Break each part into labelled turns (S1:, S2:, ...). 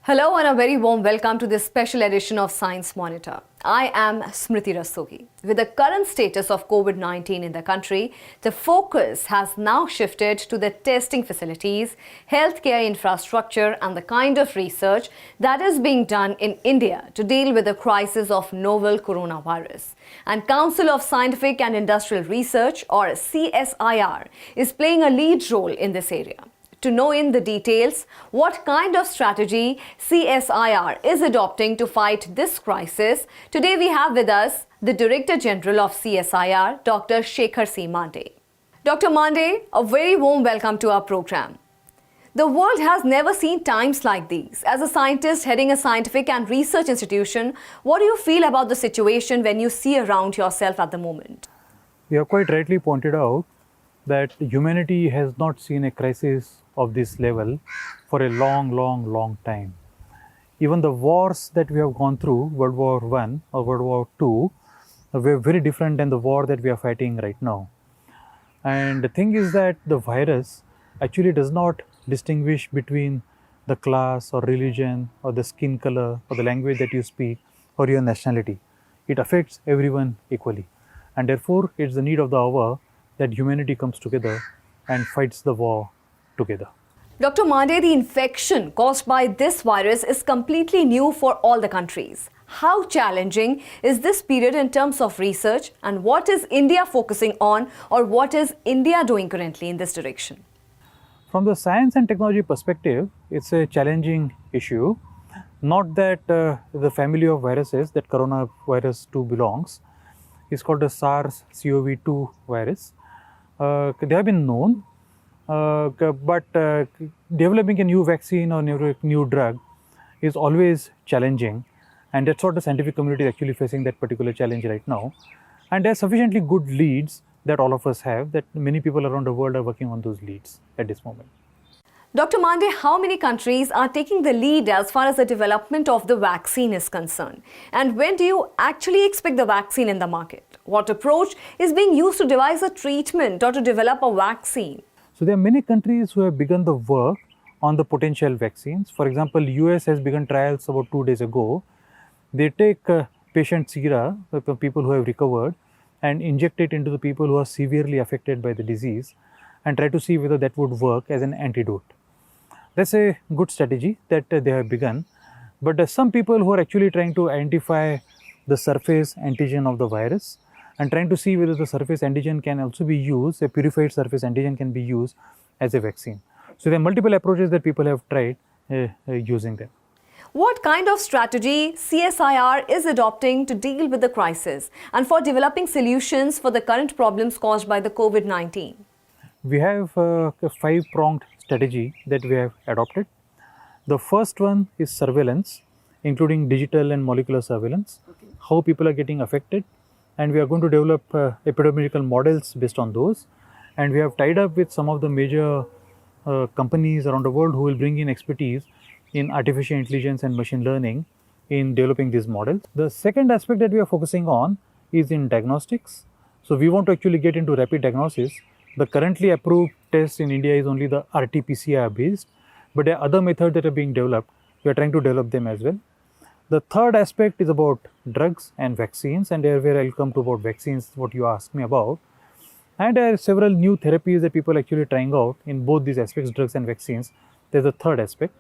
S1: Hello and a very warm welcome to this special edition of Science Monitor. I am Smriti Rastogi. With the current status of COVID-19 in the country, the focus has now shifted to the testing facilities, healthcare infrastructure and the kind of research that is being done in India to deal with the crisis of novel coronavirus. And Council of Scientific and Industrial Research, or CSIR, is playing a lead role in this area. To know in the details what kind of strategy CSIR is adopting to fight this crisis, today we have with us the Director General of CSIR, Dr. Shekhar C. Mande. Dr. Mande, a very warm welcome to our program. The world has never seen times like these. As a scientist heading a scientific and research institution, what do you feel about the situation when you see around yourself at the moment?
S2: You have quite rightly pointed out that humanity has not seen a crisis of this level for a long time. Even the wars that we have gone through, World War I or World War II, were very different than the war that we are fighting right now. And the thing is that the virus actually does not distinguish between the class or religion or the skin color or the language that you speak or your nationality. It affects everyone equally. And therefore, it's the need of the hour that humanity comes together and fights the war together.
S1: Dr. Mande, the infection caused by this virus is completely new for all the countries. How challenging is this period in terms of research, and what is India focusing on, or what is India doing currently in this direction?
S2: From the science and technology perspective, it's a challenging issue. Not that the family of viruses that coronavirus 2 belongs is called the SARS-CoV-2 virus. They have been known, but developing a new vaccine or new drug is always challenging, and that's what the scientific community is actually facing, that particular challenge right now. And there are sufficiently good leads that all of us have, that many people around the world are working on those leads at this moment.
S1: Dr. Mande, how many countries are taking the lead as far as the development of the vaccine is concerned? And when do you actually expect the vaccine in the market? What approach is being used to devise a treatment or to develop a vaccine?
S2: So there are many countries who have begun the work on the potential vaccines. For example, US has begun trials about 2 days ago. They take patient sera, people who have recovered, and inject it into the people who are severely affected by the disease and try to see whether that would work as an antidote. That's a good strategy that they have begun. But there are some people who are actually trying to identify the surface antigen of the virus and trying to see whether the surface antigen can also be used, a purified surface antigen can be used as a vaccine. So there are multiple approaches that people have tried using them.
S1: What kind of strategy CSIR is adopting to deal with the crisis and for developing solutions for the current problems caused by the COVID-19?
S2: We have a 5-pronged strategy that we have adopted. The first one is surveillance, including digital and molecular surveillance, how people are getting affected, and we are going to develop epidemiological models based on those. And we have tied up with some of the major companies around the world who will bring in expertise in artificial intelligence and machine learning in developing these models. The second aspect that we are focusing on is in diagnostics. So we want to actually get into rapid diagnosis. The currently approved test in India is only the RT-PCR based, but there are other methods that are being developed. We are trying to develop them as well. The third aspect is about drugs and vaccines, and there where I'll come to about vaccines, what you asked me about. And there are several new therapies that people are actually trying out in both these aspects, drugs and vaccines. There's a third aspect.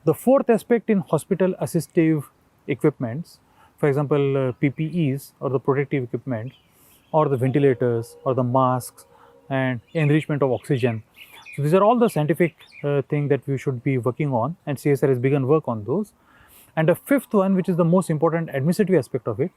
S2: The fourth aspect in hospital assistive equipments, for example, PPEs or the protective equipment, or the ventilators or the masks, and enrichment of oxygen. So these are all the scientific things that we should be working on, and CSIR has begun work on those. And the fifth one, which is the most important administrative aspect of it,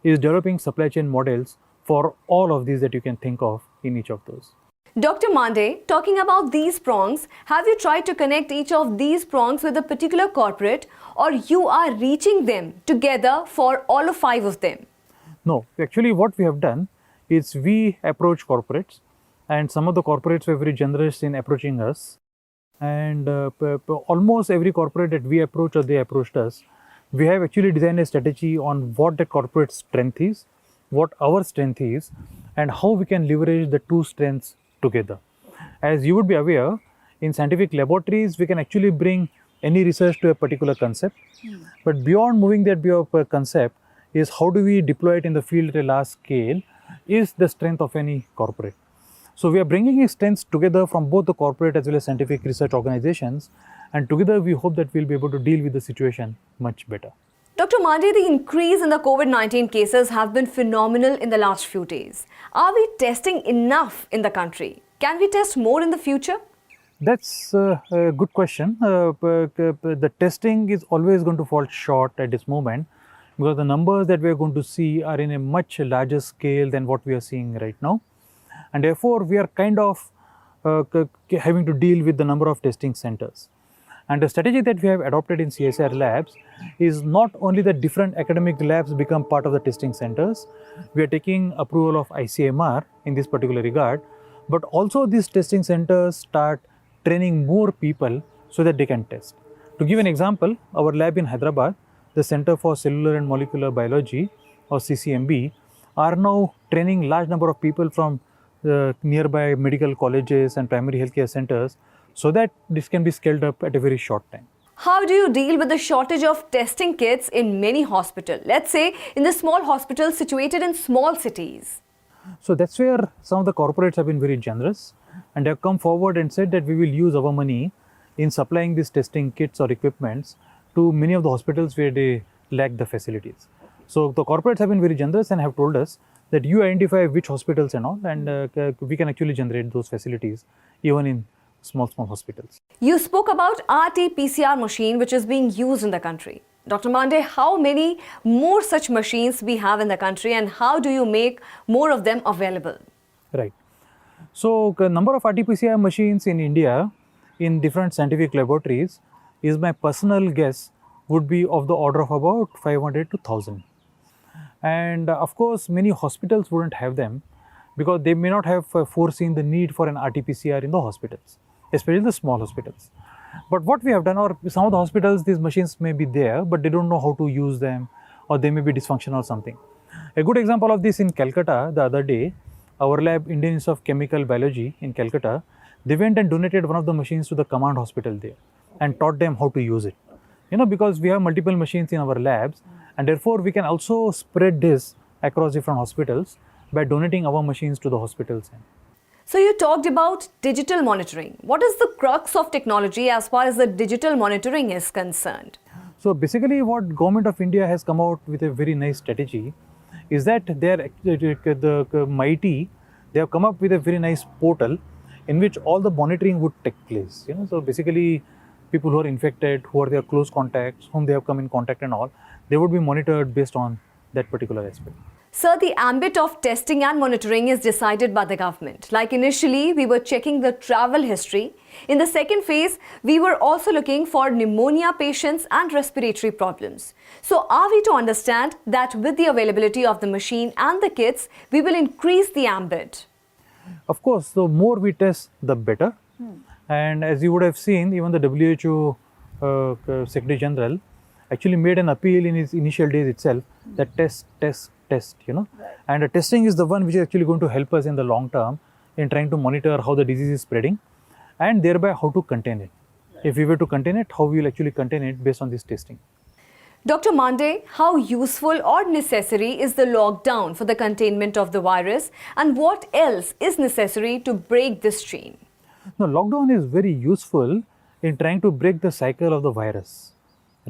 S2: is developing supply chain models for all of these that you can think of in each of those.
S1: Dr. Mande, talking about these prongs, have you tried to connect each of these prongs with a particular corporate, or you are reaching them together for all 5 of them?
S2: No, actually what we have done is we approach corporates and some of the corporates were very generous in approaching us. And almost every corporate that we approach or they approached us, we have actually designed a strategy on what the corporate strength is, what our strength is, and how we can leverage the two strengths together. As you would be aware, in scientific laboratories, we can actually bring any research to a particular concept. But beyond moving that beyond a concept is how do we deploy it in the field at a large scale is the strength of any corporate. So we are bringing strengths together from both the corporate as well as scientific research organizations, and together we hope that we'll be able to deal with the situation much better.
S1: Dr. Mandey, the increase in the COVID-19 cases have been phenomenal in the last few days. Are we testing enough in the country? Can we test more in the future?
S2: That's a good question. The testing is always going to fall short at this moment because the numbers that we are going to see are in a much larger scale than what we are seeing right now. And therefore, we are kind of having to deal with the number of testing centers. And the strategy that we have adopted in CSIR labs is not only that different academic labs become part of the testing centers, we are taking approval of ICMR in this particular regard, but also these testing centers start training more people so that they can test. To give an example, our lab in Hyderabad, the Center for Cellular and Molecular Biology or CCMB, are now training large number of people from nearby medical colleges and primary healthcare centers so that this can be scaled up at a very short time.
S1: How do you deal with the shortage of testing kits in many hospitals? Let's say in the small hospitals situated in small cities.
S2: So that's where some of the corporates have been very generous and have come forward and said that we will use our money in supplying these testing kits or equipments to many of the hospitals where they lack the facilities. So the corporates have been very generous and have told us that you identify which hospitals and all, and we can actually generate those facilities even in small hospitals.
S1: You spoke about RT-PCR machine which is being used in the country. Dr. Mandey, how many more such machines we have in the country and how do you make more of them available?
S2: Right. So the number of RT-PCR machines in India in different scientific laboratories is my personal guess would be of the order of about 500 to 1000. And of course, many hospitals wouldn't have them because they may not have foreseen the need for an RT-PCR in the hospitals, especially the small hospitals. But what we have done, or some of the hospitals, these machines may be there, but they don't know how to use them, or they may be dysfunctional or something. A good example of this in Calcutta, the other day, our lab, Indian Institute of Chemical Biology in Calcutta, they went and donated one of the machines to the command hospital there and taught them how to use it. Because we have multiple machines in our labs, and therefore we can also spread this across different hospitals by donating our machines to the hospitals.
S1: So you talked about digital monitoring. What is the crux of technology as far as the digital monitoring is concerned?
S2: So basically what Government of India has come out with a very nice strategy is that they are the MIT, they have come up with a very nice portal in which all the monitoring would take place. So basically people who are infected, who are their close contacts, whom they have come in contact and all, they would be monitored based on that particular aspect.
S1: Sir, the ambit of testing and monitoring is decided by the government. Like initially, we were checking the travel history. In the second phase, we were also looking for pneumonia patients and respiratory problems. So are we to understand that with the availability of the machine and the kits, we will increase the ambit?
S2: Of course, the more we test, the better. And as you would have seen, even the WHO Secretary General actually made an appeal in his initial days itself that test. And the testing is the one which is actually going to help us in the long term in trying to monitor how the disease is spreading and thereby how to contain it. If we were to contain it, how we will actually contain it based on this testing.
S1: Dr. Mandey, how useful or necessary is the lockdown for the containment of the virus, and what else is necessary to break this chain?
S2: No, lockdown is very useful in trying to break the cycle of the virus,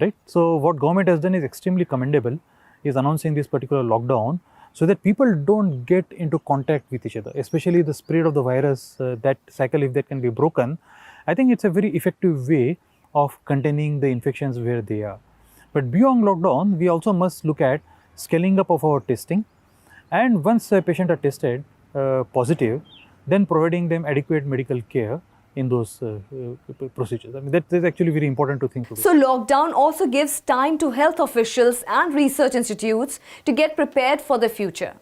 S2: right? So what government has done is extremely commendable, is announcing this particular lockdown so that people don't get into contact with each other, especially the spread of the virus, that cycle, if that can be broken, I think it's a very effective way of containing the infections where they are. But beyond lockdown, we also must look at scaling up of our testing, and once a patient are tested positive, then providing them adequate medical care in those procedures. I mean, that is actually very important to think about.
S1: So lockdown also gives time to health officials and research institutes to get prepared for the future.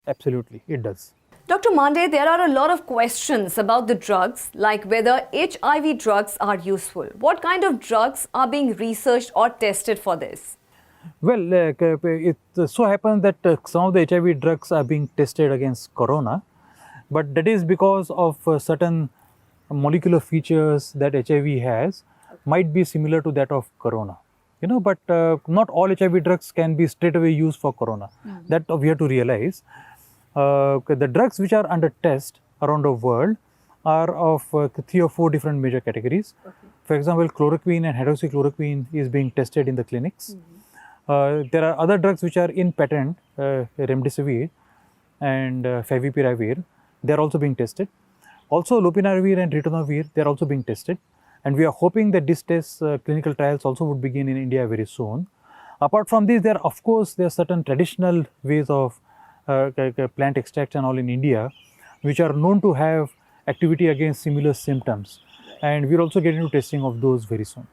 S2: Absolutely, it does.
S1: Dr. Mande, there are a lot of questions about the drugs, like whether HIV drugs are useful. What kind of drugs are being researched or tested for this?
S2: Well, it so happens that some of the HIV drugs are being tested against corona, but that is because of certain molecular features that HIV has might be similar to that of corona. But not all HIV drugs can be straight away used for corona. That we have to realize. The drugs which are under test around the world are of 3 or 4 different major categories. For example, chloroquine and hydroxychloroquine is being tested in the clinics. There are other drugs which are in patent, remdesivir and favipiravir. They are also being tested. Also, lopinavir and ritonavir, they are also being tested. And we are hoping that this test clinical trials also would begin in India very soon. Apart from this, there are certain traditional ways of plant extracts and all in India, which are known to have activity against similar symptoms. And we'll also get into testing of those very soon.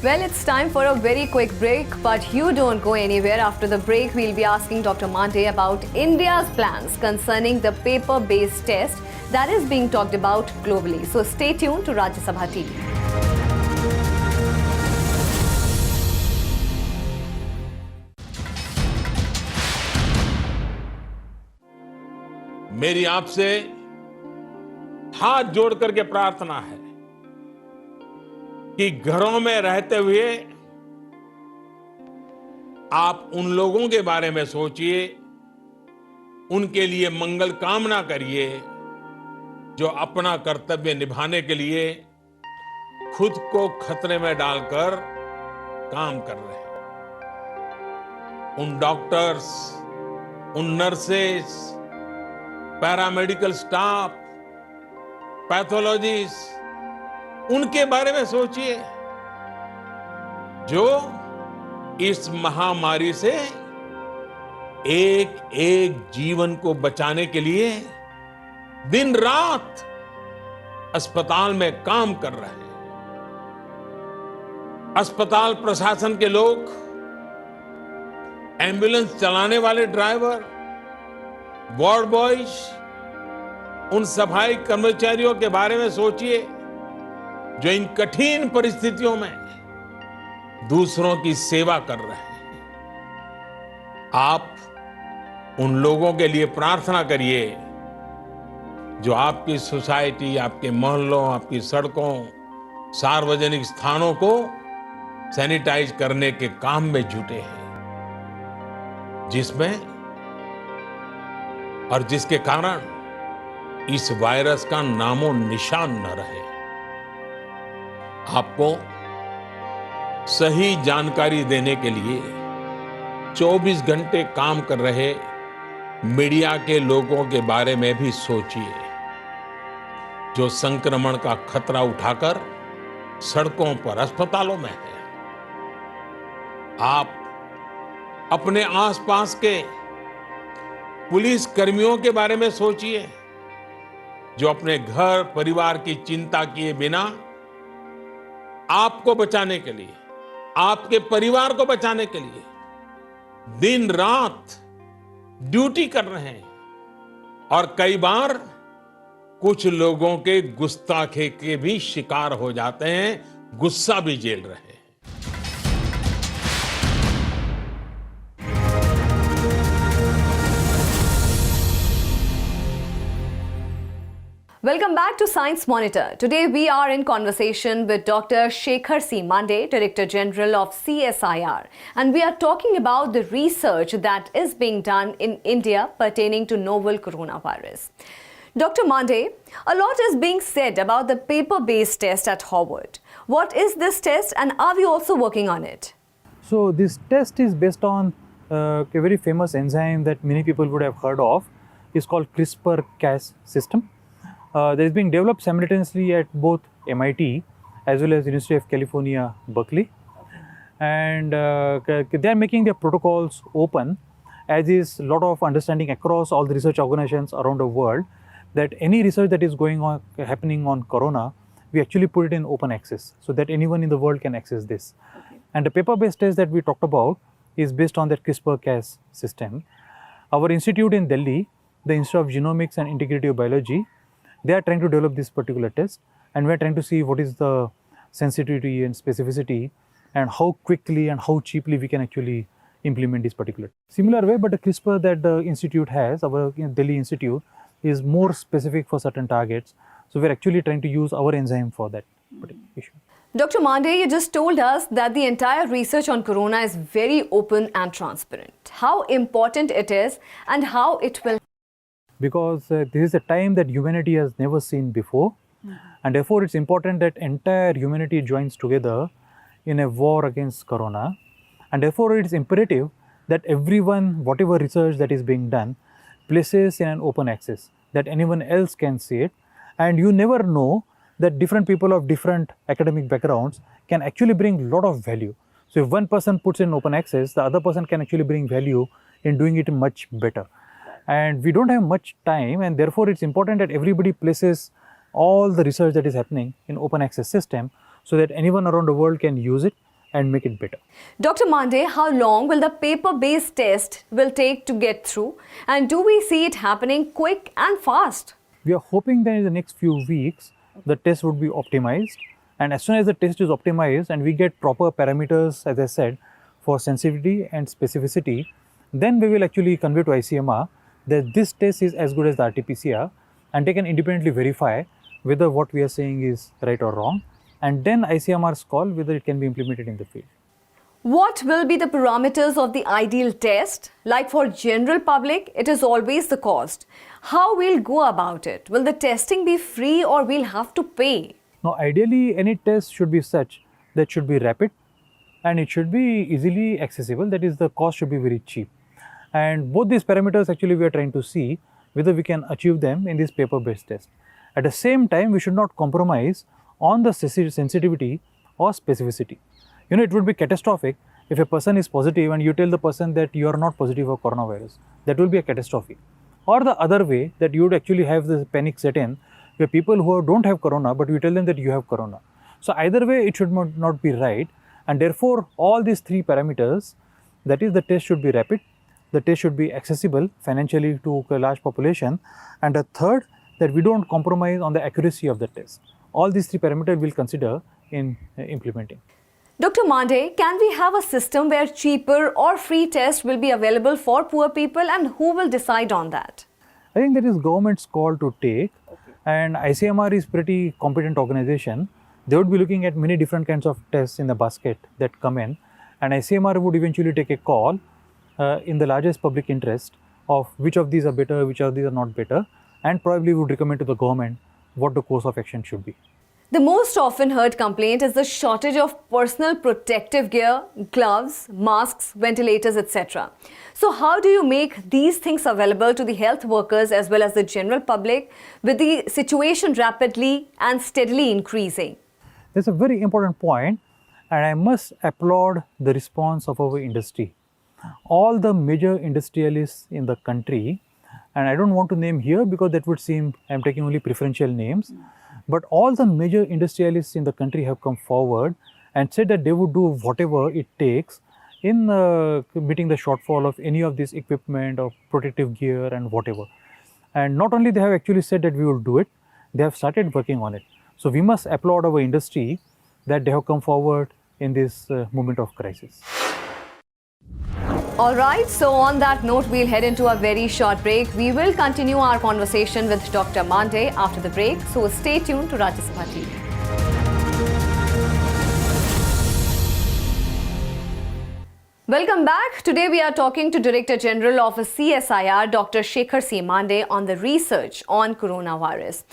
S1: Well, it's time for a very quick break, but you don't go anywhere. After the break, we'll be asking Dr. Mande about India's plans concerning the paper-based test that is being talked about globally. So stay tuned to Rajya Sabha TV.
S3: मेरी आपसे हाथ जोड़ करके प्रार्थना है कि घरों में रहते हुए आप उन लोगों के बारे में सोचिए, उनके लिए मंगल कामना करिए जो अपना कर्तव्य निभाने के लिए खुद को खतरे में डालकर काम कर रहे हैं। उन डॉक्टर्स, उन नर्सेस, पैरामेडिकल स्टाफ, पैथोलॉजिस्ट, उनके बारे में सोचिए जो इस महामारी से एक एक जीवन को बचाने के लिए दिन रात अस्पताल में काम कर रहे हैं। अस्पताल प्रशासन के लोग, एम्बुलेंस चलाने वाले ड्राइवर, वार्ड बॉयज, उन सफाई कर्मचारियों के बारे में सोचिए जो इन कठिन परिस्थितियों में दूसरों की सेवा कर रहे हैं। आप उन लोगों के लिए प्रार्थना करिए जो आपकी सोसाइटी, आपके मोहल्लों, आपकी सड़कों, सार्वजनिक स्थानों को सैनिटाइज करने के काम में जुटे हैं, जिसमें और जिसके कारण इस वायरस का नामो निशान न रहे। आपको सही जानकारी देने के लिए 24 घंटे काम कर रहे मीडिया के लोगों के बारे में भी सोचिए, जो संक्रमण का खतरा उठाकर सड़कों पर, अस्पतालों में है। आप अपने आसपास के पुलिस कर्मियों के बारे में सोचिए जो अपने घर परिवार की चिंता किए बिना आपको बचाने के लिए, आपके परिवार को बचाने के लिए दिन रात ड्यूटी कर रहे हैं और कई बार कुछ लोगों के गुस्ताखी के भी शिकार हो जाते हैं, गुस्सा भी झेल रहे हैं।
S1: Welcome back to Science Monitor. Today we are in conversation with Dr. Shekhar C. Mande, Director General of CSIR, and we are talking about the research that is being done in India pertaining to novel coronavirus. Dr. Mande, a lot is being said about the paper-based test at Harvard. What is this test and are we also working on it?
S2: So this test is based on a very famous enzyme that many people would have heard of. It's called CRISPR-Cas system. That is being developed simultaneously at both MIT as well as University of California, Berkeley. And they are making their protocols open, as is a lot of understanding across all the research organizations around the world that any research that is going on, happening on corona, we actually put it in open access so that anyone in the world can access this. Okay. And the paper-based test that we talked about is based on that CRISPR-Cas system. Our institute in Delhi, the Institute of Genomics and Integrative Biology, they are trying to develop this particular test, and we are trying to see what is the sensitivity and specificity and how quickly and how cheaply we can actually implement this particular. Similar way, but the CRISPR that the institute has, our Delhi institute, is more specific for certain targets. So we're actually trying to use our enzyme for that particular issue.
S1: Dr. Mandey, you just told us that the entire research on corona is very open and transparent. How important it is and how it will.
S2: Because this is a time that humanity has never seen before, and therefore it's important that entire humanity joins together in a war against corona, and therefore it's imperative that everyone, whatever research that is being done, places in an open access, that anyone else can see it, and you never know that different people of different academic backgrounds can actually bring a lot of value. So if one person puts in open access, the other person can actually bring value in doing it much better. And we don't have much time, and therefore it's important that everybody places all the research that is happening in open access system so that anyone around the world can use it and make it better.
S1: Dr. Mandey, how long will the paper-based test will take to get through, and do we see it happening quick and fast?
S2: We are hoping that in the next few weeks, the test would be optimized, and as soon as the test is optimized and we get proper parameters, as I said, for sensitivity and specificity, then we will actually convey to ICMR that this test is as good as the RT-PCR, and they can independently verify whether what we are saying is right or wrong, and then ICMR's call whether it can be implemented in the field.
S1: What will be the parameters of the ideal test? Like for general public, it is always the cost. How we'll go about it? Will the testing be free or we'll have to pay?
S2: Now, ideally, any test should be such that should be rapid and it should be easily accessible. That is, the cost should be very cheap. And both these parameters actually we are trying to see whether we can achieve them in this paper-based test. At the same time, we should not compromise on the sensitivity or specificity. You know, it would be catastrophic if a person is positive and you tell the person that you are not positive for coronavirus. That will be a catastrophe. Or the other way, that you would actually have this panic set in where people who don't have corona, but you tell them that you have corona. So either way, it should not be right, and therefore all these three parameters, that is, the test should be rapid, the test should be accessible financially to a large population, and the third, that we don't compromise on the accuracy of the test. All these three parameters we'll consider in implementing.
S1: Dr. Mandey, can we have a system where cheaper or free tests will be available for poor people, and who will decide on that?
S2: I think that is government's call to take, and ICMR is pretty competent organization. They would be looking at many different kinds of tests in the basket that come in, and ICMR would eventually take a call in the largest public interest of which of these are better, which of these are not better, and probably would recommend to the government what the course of action should be.
S1: The most often heard complaint is the shortage of personal protective gear, gloves, masks, ventilators, etc. So how do you make these things available to the health workers as well as the general public with the situation rapidly and steadily increasing?
S2: That's a very important point, and I must applaud the response of our industry. All the major industrialists in the country, and I don't want to name here because that would seem I'm taking only preferential names, but all the major industrialists in the country have come forward and said that they would do whatever it takes in meeting the shortfall of any of this equipment or protective gear and whatever. And not only they have actually said that we will do it, they have started working on it. So we must applaud our industry that they have come forward in this moment of crisis.
S1: All right, so on that note, we'll head into a very short break. We will continue our conversation with Dr. Mandey after the break, so stay tuned to Rajya Sabha TV. Welcome back. Today we are talking to Director General of CSIR, Dr. Shekhar C. Mandey, on the research on coronavirus.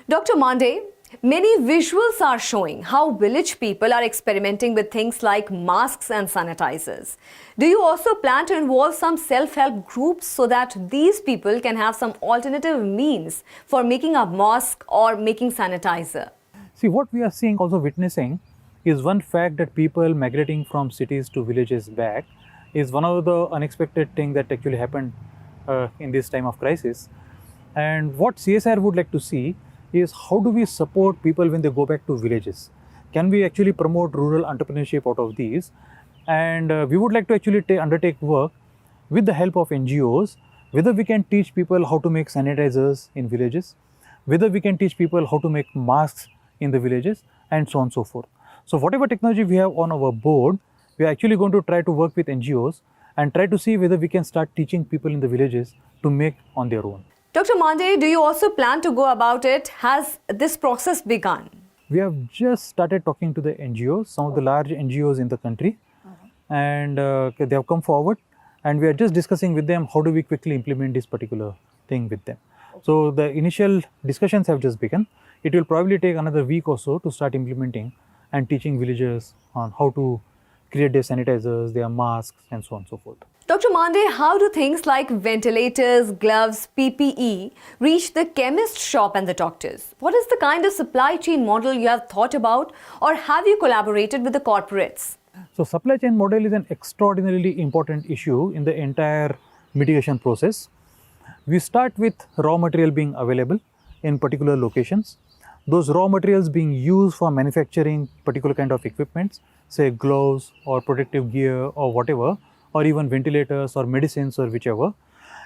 S1: Dr. Mandey, many visuals are showing how village people are experimenting with things like masks and sanitizers. Do you also plan to involve some self-help groups so that these people can have some alternative means for making a mask or making sanitizer?
S2: See, what we are seeing, also witnessing, is one fact that people migrating from cities to villages back is one of the unexpected things that actually happened in this time of crisis. And what CSIR would like to see is how do we support people when they go back to villages? Can we actually promote rural entrepreneurship out of these? And we would like to actually undertake work with the help of NGOs whether we can teach people how to make sanitizers in villages, whether we can teach people how to make masks in the villages, and so on and so forth. So whatever technology we have on our board, we are actually going to try to work with NGOs and try to see whether we can start teaching people in the villages to make on their own.
S1: Dr. Mandey, do you also plan to go about it? Has this process begun?
S2: We have just started talking to the NGOs, some of the large NGOs in the country, and they have come forward, and we are just discussing with them how do we quickly implement this particular thing with them. So the initial discussions have just begun. It will probably take another week or so to start implementing and teaching villagers on how to create their sanitizers, their masks, and so on and so forth.
S1: Dr. Mandey, how do things like ventilators, gloves, PPE reach the chemist shop and the doctors? What is the kind of supply chain model you have thought about, or have you collaborated with the corporates?
S2: So supply chain model is an extraordinarily important issue in the entire mitigation process. We start with raw material being available in particular locations. Those raw materials being used for manufacturing particular kind of equipments, say gloves or protective gear or whatever, or even ventilators or medicines or whichever.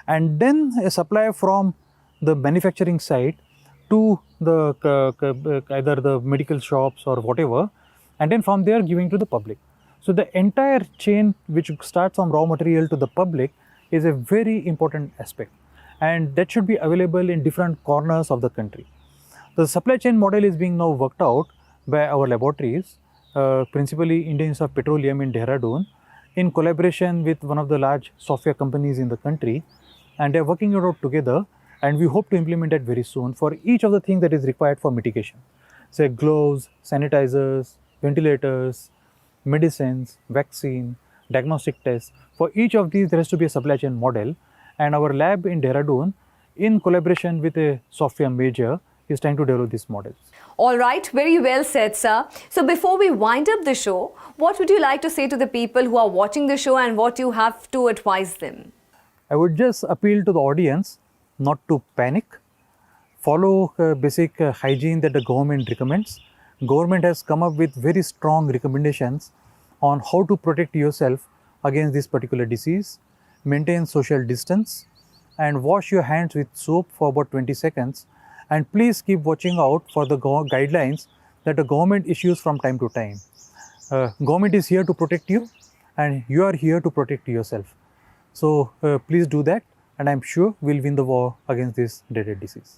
S2: And then a supply from the manufacturing site to the either the medical shops or whatever, and then from there giving to the public. So the entire chain which starts from raw material to the public is a very important aspect, and that should be available in different corners of the country. The supply chain model is being now worked out by our laboratories, principally Indian Institute of Petroleum in Dehradun, in collaboration with one of the large software companies in the country, and they are working it out together, and we hope to implement it very soon for each of the things that is required for mitigation. Say gloves, sanitizers, ventilators, medicines, vaccine, diagnostic tests. For each of these there has to be a supply chain model, and our lab in Dehradun, in collaboration with a software major, is trying to develop these models.
S1: All right, very well said, sir. So before we wind up the show, what would you like to say to the people who are watching the show and what you have to advise them?
S2: I would just appeal to the audience not to panic. Follow basic hygiene that the government recommends. Government has come up with very strong recommendations on how to protect yourself against this particular disease. Maintain social distance and wash your hands with soap for about 20 seconds. And please keep watching out for the guidelines that the government issues from time to time. Government is here to protect you, and you are here to protect yourself. So please do that, and I'm sure we'll win the war against this dreaded disease.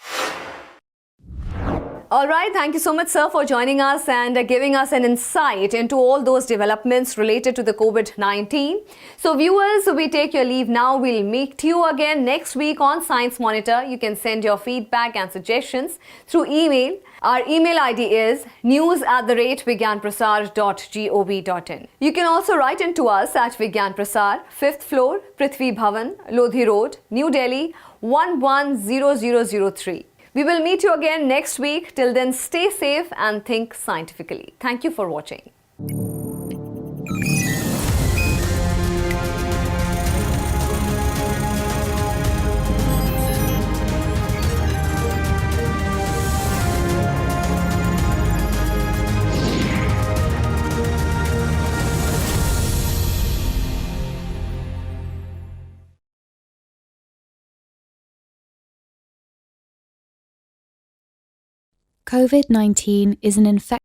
S1: All right, thank you so much, sir, for joining us and giving us an insight into all those developments related to the COVID-19. So viewers, we take your leave now. We'll meet you again next week on Science Monitor. You can send your feedback and suggestions through email. Our email ID is news@vigyanprasar.gov.in. You can also write in to us at Vigyan Prasar, 5th floor, Prithvi Bhavan, Lodhi Road, New Delhi, 110003. We will meet you again next week. Till then, stay safe and think scientifically. Thank you for watching.
S4: COVID-19 is an infection